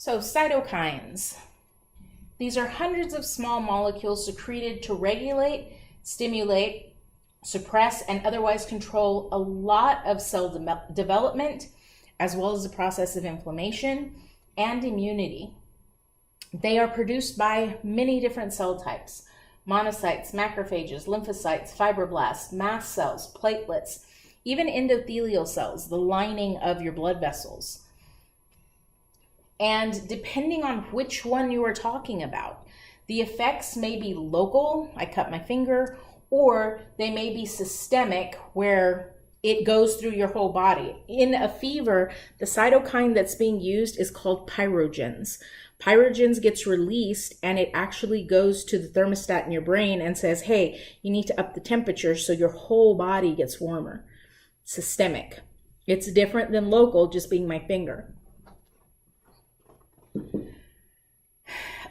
So cytokines. These are hundreds of small molecules secreted to regulate, stimulate, suppress, and otherwise control a lot of cell development, as well as the process of inflammation and immunity. They are produced by many different cell types: monocytes, macrophages, lymphocytes, fibroblasts, mast cells, platelets, even endothelial cells, the lining of your blood vessels. And depending on which one you are talking about, the effects may be local, I cut my finger, or they may be systemic, where it goes through your whole body. In a fever, the cytokine that's being used is called pyrogens. Pyrogens gets released and it actually goes to the thermostat in your brain and says, hey, you need to up the temperature so your whole body gets warmer. Systemic. It's different than local, just being my finger.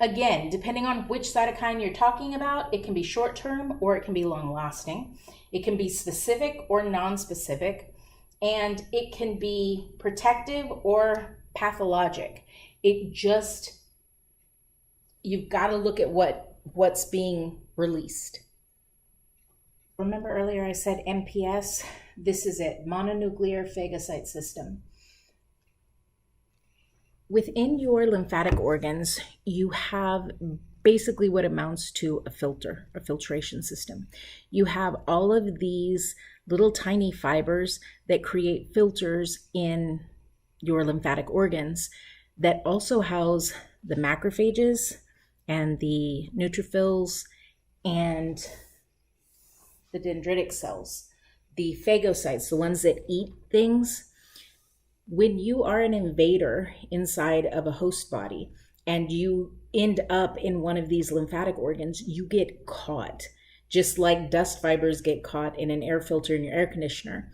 Again, depending on which cytokine you're talking about, it can be short-term or it can be long-lasting. It can be specific or non-specific, and it can be protective or pathologic. You've got to look at what's being released. Remember earlier I said MPS? This is it, mononuclear phagocyte system. Within your lymphatic organs, you have basically what amounts to a filtration system. You have all of these little tiny fibers that create filters in your lymphatic organs that also house the macrophages and the neutrophils and the dendritic cells, the phagocytes, the ones that eat things. When you are an invader inside of a host body and you end up in one of these lymphatic organs, you get caught, just like dust fibers get caught in an air filter in your air conditioner.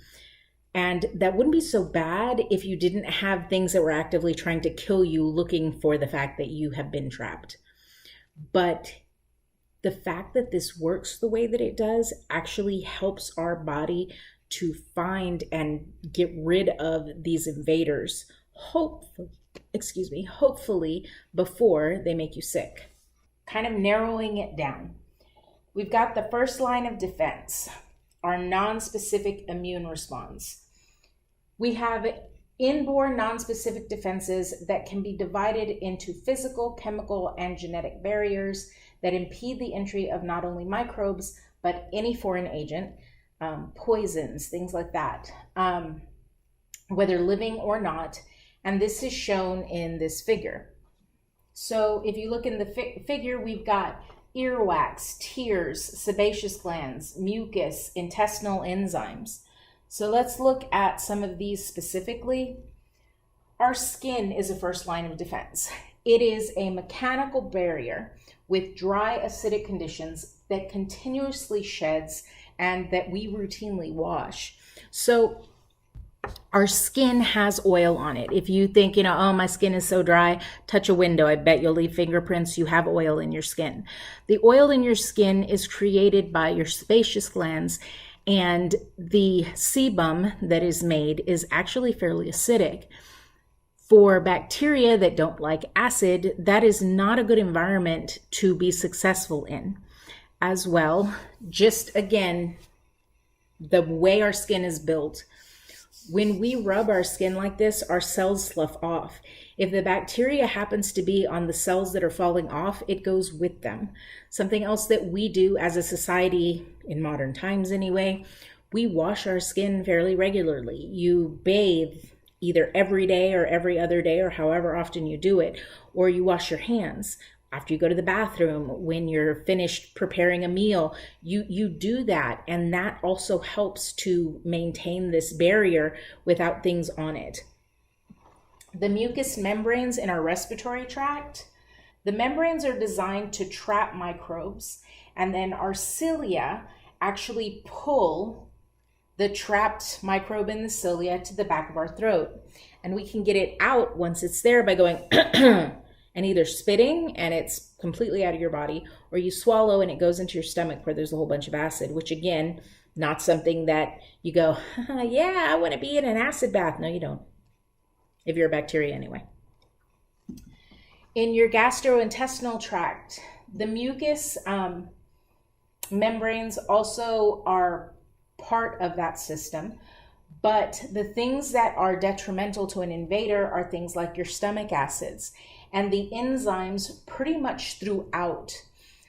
And that wouldn't be so bad if you didn't have things that were actively trying to kill you, looking for the fact that you have been trapped. But the fact that this works the way that it does actually helps our body to find and get rid of these invaders, hopefully before they make you sick. Kind of narrowing it down. We've got the first line of defense, our non-specific immune response. We have inborn non-specific defenses that can be divided into physical, chemical, and genetic barriers that impede the entry of not only microbes, but any foreign agent, poisons, things like that, whether living or not. And this is shown in this figure. So if you look in the figure, we've got earwax, tears, sebaceous glands, mucus, intestinal enzymes. So let's look at some of these specifically. Our skin is a first line of defense. It is a mechanical barrier with dry acidic conditions that continuously sheds and that we routinely wash. So our skin has oil on it. If you think, oh, my skin is so dry, touch a window, I bet you'll leave fingerprints. You have oil in your skin. The oil in your skin is created by your sebaceous glands, and the sebum that is made is actually fairly acidic. For bacteria that don't like acid, that is not a good environment to be successful in. As well, just again, the way our skin is built, when we rub our skin like this, our cells slough off. If the bacteria happens to be on the cells that are falling off, it goes with them. Something else that we do as a society, in modern times anyway, we wash our skin fairly regularly. You bathe either every day or every other day or however often you do it, or you wash your hands. After you go to the bathroom, when you're finished preparing a meal, you do that. And that also helps to maintain this barrier without things on it. The mucous membranes in our respiratory tract, the membranes are designed to trap microbes. And then our cilia actually pull the trapped microbe in the cilia to the back of our throat. And we can get it out once it's there by going and either spitting and it's completely out of your body, or you swallow and it goes into your stomach where there's a whole bunch of acid, which again, not something that you go, yeah, I want to be in an acid bath. No, you don't. If you're a bacteria anyway. In your gastrointestinal tract, the mucus membranes also are part of that system, but the things that are detrimental to an invader are things like your stomach acids and the enzymes pretty much throughout.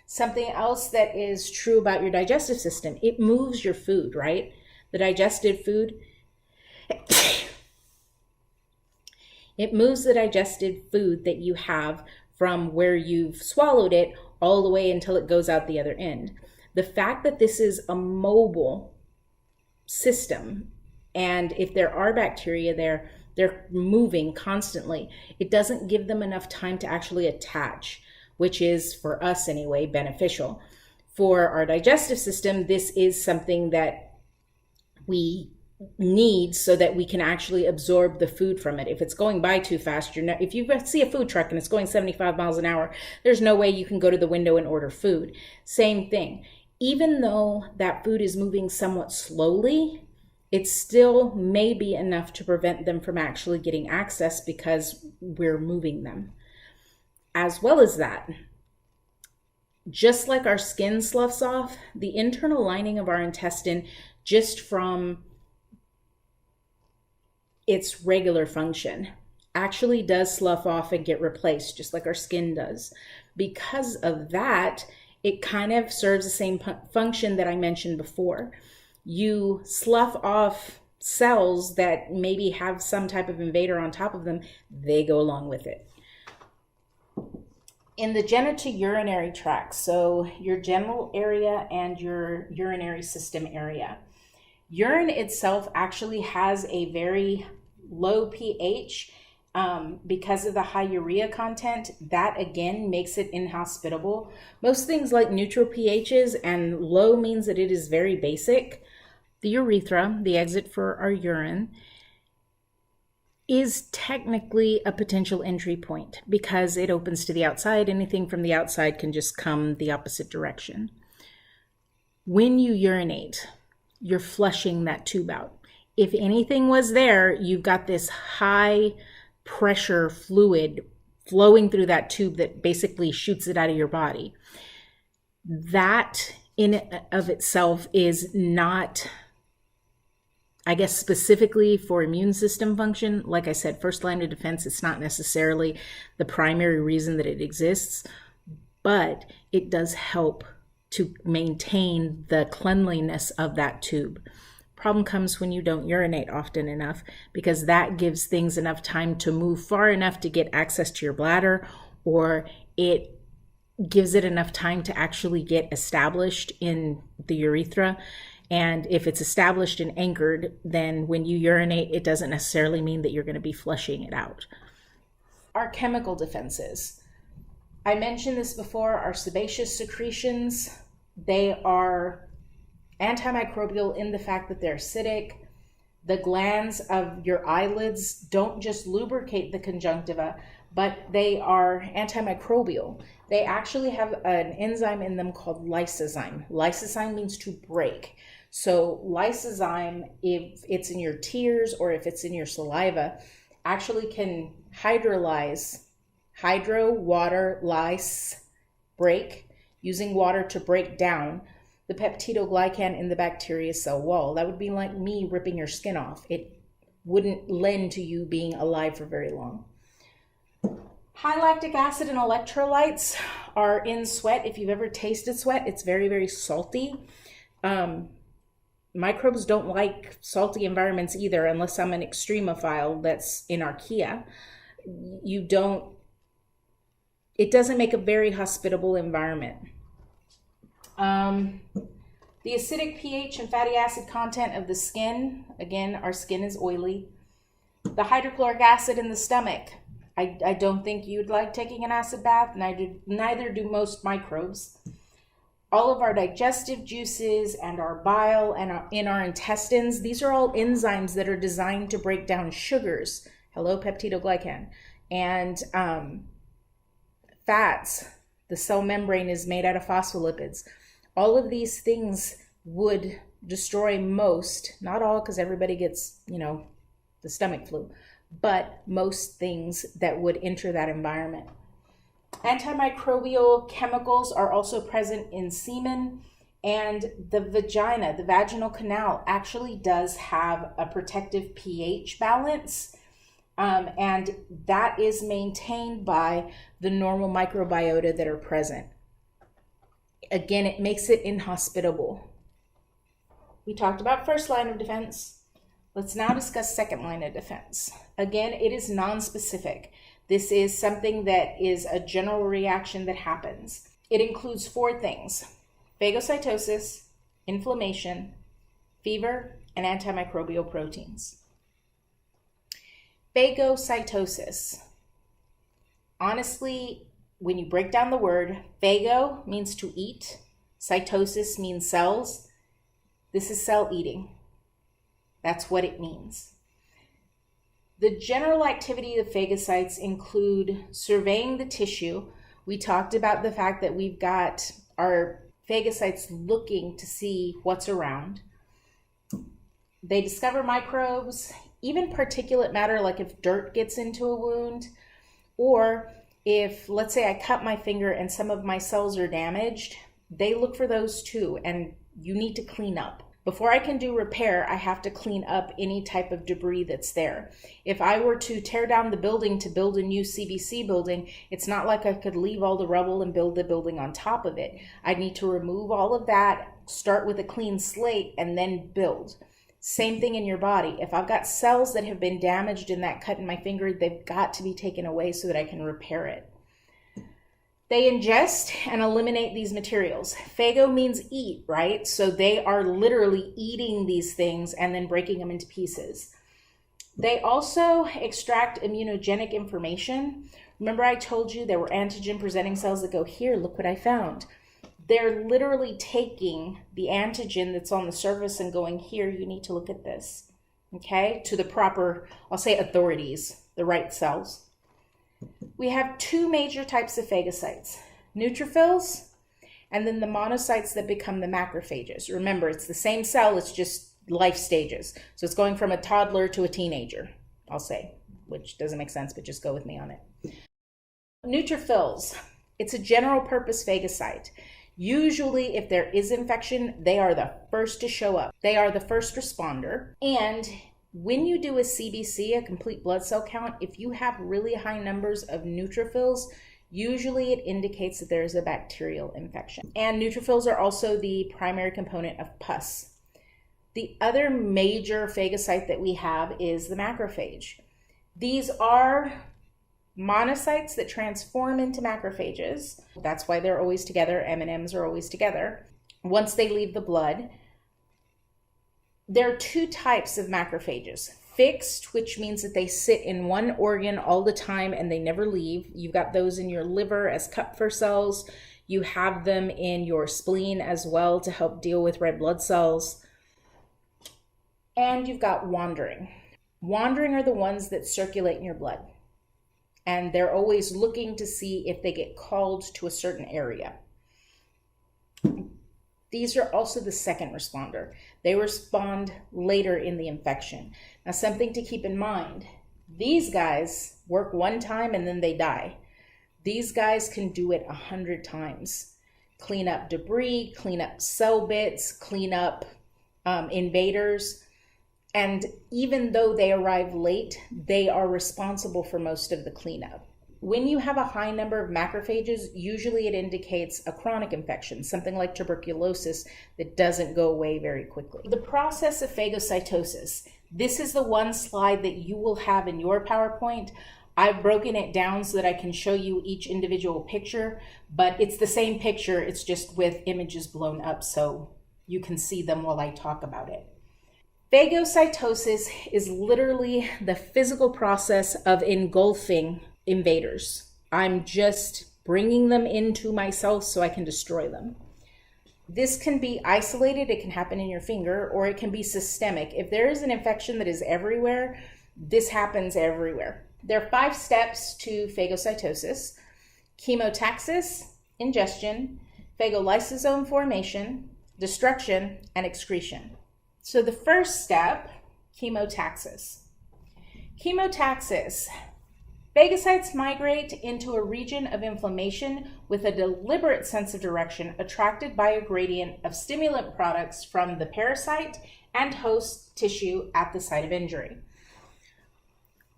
Something else that is true about your digestive system, it moves your food, right? The digested food, it moves the digested food that you have from where you've swallowed it all the way until it goes out the other end. The fact that this is a mobile system, and if there are bacteria there, they're moving constantly. It doesn't give them enough time to actually attach, which is, for us anyway, beneficial. For our digestive system, this is something that we need so that we can actually absorb the food from it. If it's going by too fast, if you see a food truck and it's going 75 miles an hour, there's no way you can go to the window and order food. Same thing. Even though that food is moving somewhat slowly, it still may be enough to prevent them from actually getting access because we're moving them. As well as that, just like our skin sloughs off, the internal lining of our intestine, just from its regular function, actually does slough off and get replaced, just like our skin does. Because of that, it kind of serves the same function that I mentioned before. You slough off cells that maybe have some type of invader on top of them, they go along with it. In the genitourinary tract, so your genital area and your urinary system area, urine itself actually has a very low pH because of the high urea content. That again makes it inhospitable. Most things like neutral pHs, and low means that it is very basic. The urethra, the exit for our urine, is technically a potential entry point because it opens to the outside. Anything from the outside can just come the opposite direction. When you urinate, you're flushing that tube out. If anything was there, you've got this high pressure fluid flowing through that tube that basically shoots it out of your body. That in and of itself is not, I guess, specifically for immune system function. Like I said, first line of defense, it's not necessarily the primary reason that it exists, but it does help to maintain the cleanliness of that tube. Problem comes when you don't urinate often enough, because that gives things enough time to move far enough to get access to your bladder, or it gives it enough time to actually get established in the urethra. And if it's established and anchored, then when you urinate, it doesn't necessarily mean that you're going to be flushing it out. Our chemical defenses. I mentioned this before, our sebaceous secretions, they are antimicrobial in the fact that they're acidic. The glands of your eyelids don't just lubricate the conjunctiva, but they are antimicrobial. They actually have an enzyme in them called lysozyme. Lysozyme means to break. So lysozyme, if it's in your tears or if it's in your saliva, actually can hydrolyze, water, lyse, break, using water to break down the peptidoglycan in the bacteria cell wall. That would be like me ripping your skin off. It wouldn't lend to you being alive for very long. High lactic acid and electrolytes are in sweat. If you've ever tasted sweat, it's very, very salty. Microbes don't like salty environments either, unless I'm an extremophile that's in archaea. It doesn't make a very hospitable environment. The acidic pH and fatty acid content of the skin, again, our skin is oily. The hydrochloric acid in the stomach. I don't think you'd like taking an acid bath, neither do most microbes. All of our digestive juices and our bile and in our intestines, these are all enzymes that are designed to break down sugars. Hello, peptidoglycan. And fats. The cell membrane is made out of phospholipids. All of these things would destroy most, not all, because everybody gets, the stomach flu, but most things that would enter that environment. Antimicrobial chemicals are also present in semen, and the vagina, the vaginal canal, actually does have a protective pH balance, and that is maintained by the normal microbiota that are present. Again, it makes it inhospitable. We talked about first line of defense. Let's now discuss second line of defense. Again, it is non-specific. This is something that is a general reaction that happens. It includes 4 things: phagocytosis, inflammation, fever, and antimicrobial proteins. Phagocytosis. Honestly, when you break down the word, phago means to eat, cytosis means cells. This is cell eating. That's what it means. The general activity of phagocytes include surveying the tissue. We talked about the fact that we've got our phagocytes looking to see what's around. They discover microbes, even particulate matter, like if dirt gets into a wound, or if, let's say, I cut my finger and some of my cells are damaged, they look for those too, and you need to clean up. Before I can do repair, I have to clean up any type of debris that's there. If I were to tear down the building to build a new CBC building, it's not like I could leave all the rubble and build the building on top of it. I need to remove all of that, start with a clean slate, and then build. Same thing in your body. If I've got cells that have been damaged in that cut in my finger, they've got to be taken away so that I can repair it. They ingest and eliminate these materials. Phago means eat, right? So they are literally eating these things and then breaking them into pieces. They also extract immunogenic information. Remember I told you there were antigen presenting cells that go, here, look what I found. They're literally taking the antigen that's on the surface and going, here, you need to look at this, okay? To the proper, I'll say authorities, the right cells. We have 2 major types of phagocytes, neutrophils, and then the monocytes that become the macrophages. Remember, it's the same cell, it's just life stages. So it's going from a toddler to a teenager, I'll say, which doesn't make sense, but just go with me on it. Neutrophils, it's a general purpose phagocyte. Usually, if there is infection, they are the first to show up. They are the first responder, and when you do a CBC, a complete blood cell count, if you have really high numbers of neutrophils, usually it indicates that there is a bacterial infection. And neutrophils are also the primary component of pus. The other major phagocyte that we have is the macrophage. These are monocytes that transform into macrophages. That's why they're always together. M&Ms are always together. Once they leave the blood, there are 2 types of macrophages. Fixed, which means that they sit in one organ all the time and they never leave. You've got those in your liver as Kupffer cells. You have them in your spleen as well to help deal with red blood cells. And you've got wandering. Wandering are the ones that circulate in your blood. And they're always looking to see if they get called to a certain area. These are also the second responder. They respond later in the infection. Now, something to keep in mind, these guys work one time and then they die. These guys can do it 100 times. Clean up debris, clean up cell bits, clean up invaders. And even though they arrive late, they are responsible for most of the cleanup. When you have a high number of macrophages, usually it indicates a chronic infection, something like tuberculosis that doesn't go away very quickly. The process of phagocytosis. This is the one slide that you will have in your PowerPoint. I've broken it down so that I can show you each individual picture, but it's the same picture, it's just with images blown up so you can see them while I talk about it. Phagocytosis is literally the physical process of engulfing invaders. I'm just bringing them into my cells so I can destroy them. This can be isolated, it can happen in your finger, or it can be systemic. If there is an infection that is everywhere, this happens everywhere. There are 5 steps to phagocytosis: chemotaxis, ingestion, phagolysosome formation, destruction, and excretion. So the first step, chemotaxis. Chemotaxis, Phagocytes migrate into a region of inflammation with a deliberate sense of direction, attracted by a gradient of stimulant products from the parasite and host tissue at the site of injury.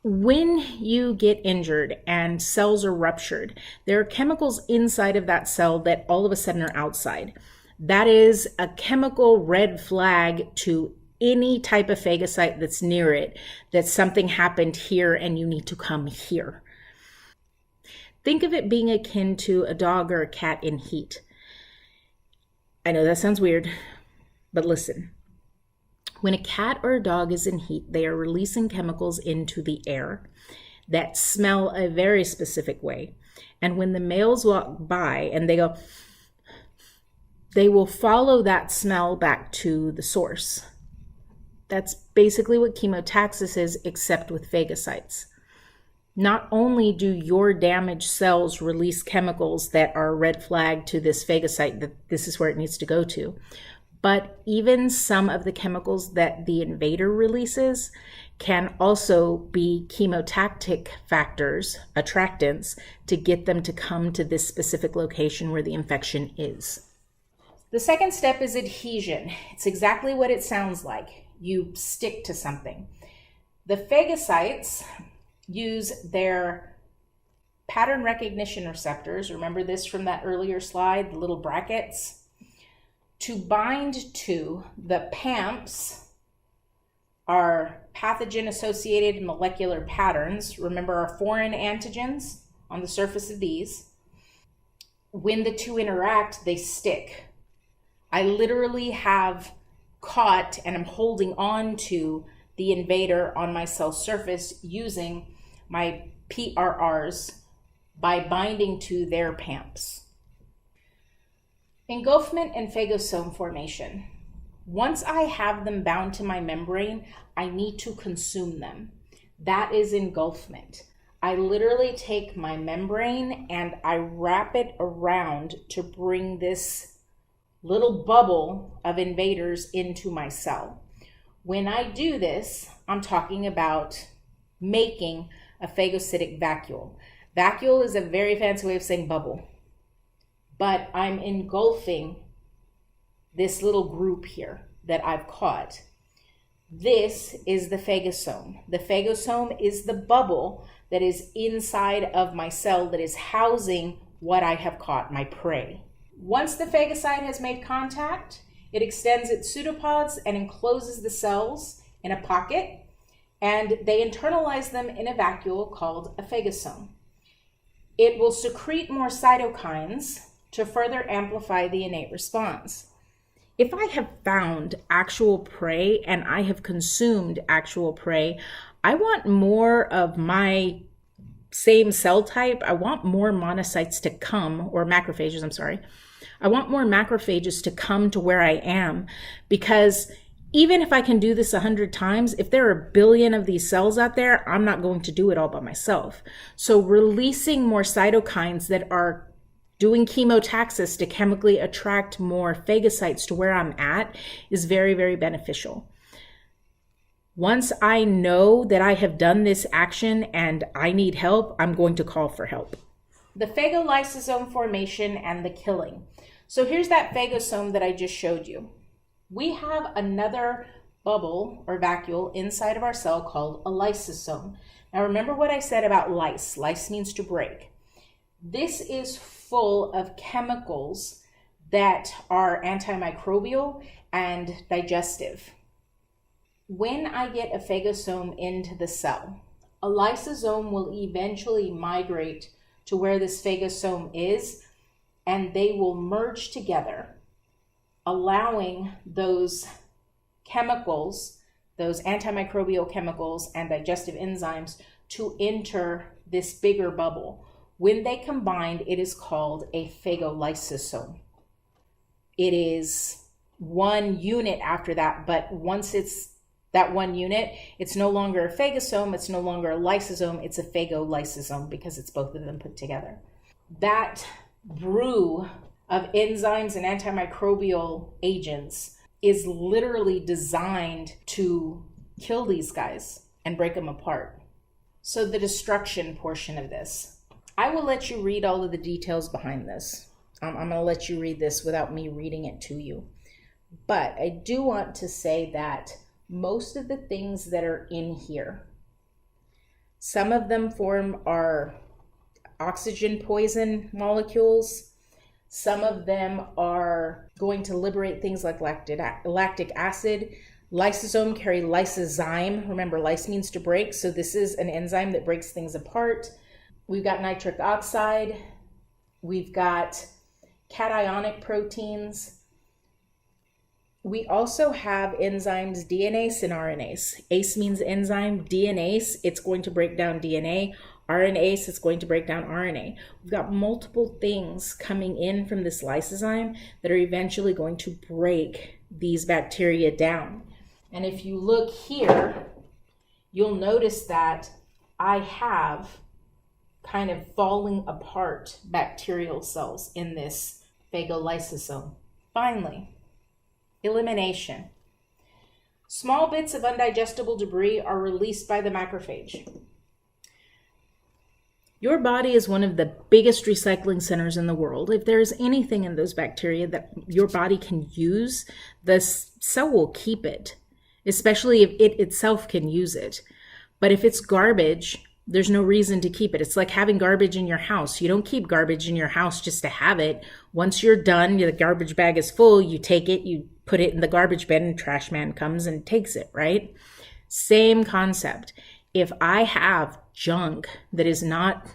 When you get injured and cells are ruptured, there are chemicals inside of that cell that all of a sudden are outside. That is a chemical red flag to any type of phagocyte that's near it, that something happened here and you need to come here. Think of it being akin to a dog or a cat in heat. I know that sounds weird, but listen. When a cat or a dog is in heat, they are releasing chemicals into the air that smell a very specific way. And when the males walk by and they go, they will follow that smell back to the source. That's basically what chemotaxis is, except with phagocytes. Not only do your damaged cells release chemicals that are a red flag to this phagocyte that this is where it needs to go to, but even some of the chemicals that the invader releases can also be chemotactic factors, attractants, to get them to come to this specific location where the infection is. The second step is adhesion. It's exactly what it sounds like. You stick to something. The phagocytes use their pattern recognition receptors, remember this from that earlier slide, the little brackets, to bind to the PAMPs, are pathogen-associated molecular patterns. Remember our foreign antigens on the surface of these. When the two interact, they stick. I literally have caught and I'm holding on to the invader on my cell surface using my PRRs by binding to their PAMPs. Engulfment and phagosome formation. Once I have them bound to my membrane, I need to consume them. That is engulfment. I literally take my membrane and I wrap it around to bring this little bubble of invaders into my cell. When I do this, I'm talking about making a phagocytic vacuole. Vacuole is a very fancy way of saying bubble, but I'm engulfing this little group here that I've caught. This is the phagosome. The phagosome is the bubble that is inside of my cell that is housing what I have caught, my prey. Once the phagocyte has made contact, it extends its pseudopods and encloses the cells in a pocket, and they internalize them in a vacuole called a phagosome. It will secrete more cytokines to further amplify the innate response. If I have found actual prey and I have consumed actual prey, I want more of my same cell type. I want more monocytes to come, or macrophages, I'm sorry. I want more macrophages to come to where I am, because even if I can do this 100 times, if there are a billion of these cells out there, I'm not going to do it all by myself. So releasing more cytokines that are doing chemotaxis to chemically attract more phagocytes to where I'm at is very, very beneficial. Once I know that I have done this action and I need help, I'm going to call for help. The phagolysosome formation and the killing. So here's that phagosome that I just showed you. We have another bubble or vacuole inside of our cell called a lysosome. Now remember what I said about lyse. Lyse means to break. This is full of chemicals that are antimicrobial and digestive. When I get a phagosome into the cell, a lysosome will eventually migrate to where this phagosome is, and they will merge together, allowing those chemicals, those antimicrobial chemicals and digestive enzymes, to enter this bigger bubble. When they combine, it is called a phagolysosome. It is one unit after that, but once it's that one unit, it's no longer a phagosome, it's no longer a lysosome, it's a phagolysosome because it's both of them put together. That brew of enzymes and antimicrobial agents is literally designed to kill these guys and break them apart. So the destruction portion of this, I will let you read all of the details behind this. I'm going to let you read this without me reading it to you. But I do want to say that most of the things that are in here, some of them form our oxygen poison molecules. Some of them are going to liberate things like lactic acid. Lysosome carry lysozyme. Remember, lyse means to break, so this is an enzyme that breaks things apart. We've got nitric oxide. We've got cationic proteins. We also have enzymes DNase and RNase. ACE means enzyme. DNase, it's going to break down DNA. RNase, it's going to break down RNA. We've got multiple things coming in from this lysozyme that are eventually going to break these bacteria down. And if you look here, you'll notice that I have kind of falling apart bacterial cells in this phagolysosome. Finally, elimination. Small bits of undigestible debris are released by the macrophage. Your body is one of the biggest recycling centers in the world. If there's anything in those bacteria that your body can use, the cell will keep it, especially if it itself can use it. But if it's garbage, there's no reason to keep it. It's like having garbage in your house. You don't keep garbage in your house just to have it. Once you're done, the garbage bag is full, you take it, you put it in the garbage bin, and trash man comes and takes it, right? Same concept. If I have junk that is not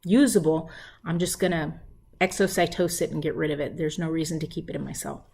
usable, I'm just going to exocytose it and get rid of it. There's no reason to keep it in my cell.